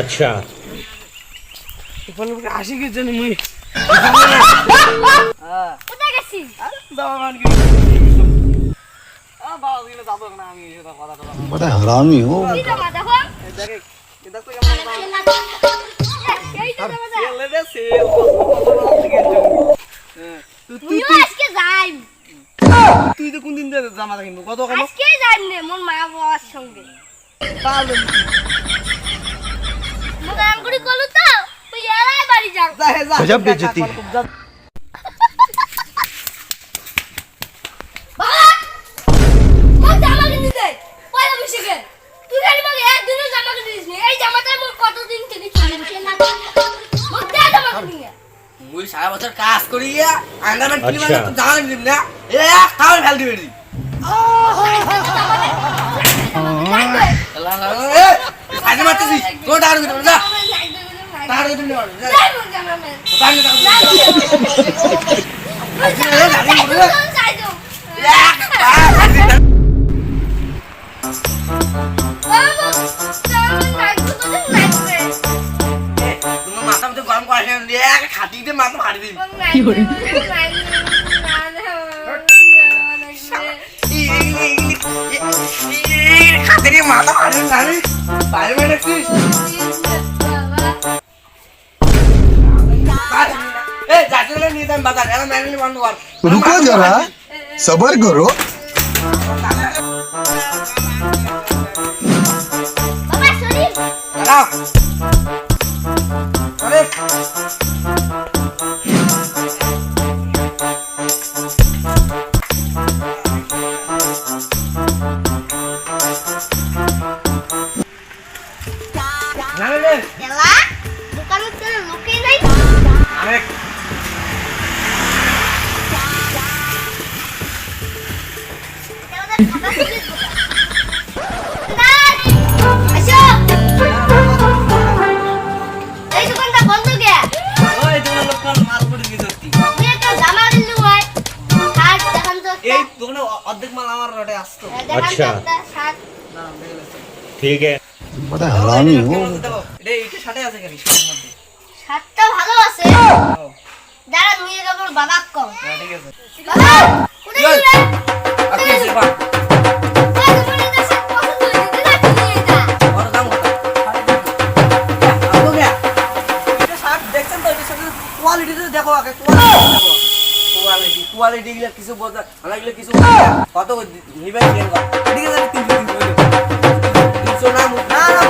अच्छा আসি কি জানি মুই কোথায় গেছিস? बड़ा हरामी हो। কি জামা দেখো? এই তো জামা তুইও আজকে যাইম। তুই তো কোনদিন জামা কিনবো কত কম আজকে যাইম নে মোর মা বাবার সঙ্গে। মোর আঙ্গুরি কলু তো তুই এলাই বাড়ি যা। गजब बेइज्जती। বাবা মোর জামা কিনে দে পয়লা বসে তুই খালি বলে একদিনও জামা কিনে দিস নি এই জামাটা মোর কতদিন থেকে চলে না মোর দে জামা কিনে মুই সারা বছর কাজ করিয়া আন্ডারম্যান কিনে আচ্ছা। তো জামা কিনে না এ খাওয়ার ফেল দিবি রে আজে মারতেছি তোর ডার দিতে যা তার দিতে নিয়ে যা তার দিতে তোমার মাথা মধ্যে গরম করে এক খাটিতে মাথা ফাড়ি দিবি খাটিতে মাথা ফাড়ি দিবি আমি বাইরে বাইরে দেখছিস এই যাচ্ছে না নিয়ে যান বাজার এরা ম্যানেজমেন্ট বন্ধ কর रुको जरा सबर करो। বাবা শরীর দাঁড়াও আরে নারে এলা দোকানের তো লোকই নাই আরে এই দোকানটা বন্ধ কে ওই তোমার লোকাল মাল পড়ে গেছে তুই একটা জামা দিলু ভাই শার্ট দেখান তো এই দোকানে অর্ধেক মাল আমার রটে আসতো আচ্ছা। শার্ট ठीक है बड़ा हरामी हो। এটা এইটা সাথে আছে কেন শার্টটা ভালো আছে যারা নিয়ে যাব বাবা কম ঠিক আছে বাবা কোথায় যাবে আপনি এসে বা তোমার এটা শার্ট পছন্দ হয়েছে না নিয়ে যা বড় দাম কত আপনি কে এটা শার্ট দেখছেন তো এটা সাথে কোয়ালিটি তো দেখো আগে কোয়ালিটি কোয়ালিটি গুলো কিছু বোঝা আলাগুলো কিছু কত নিবেন দেন ঠিক আছে 300 না না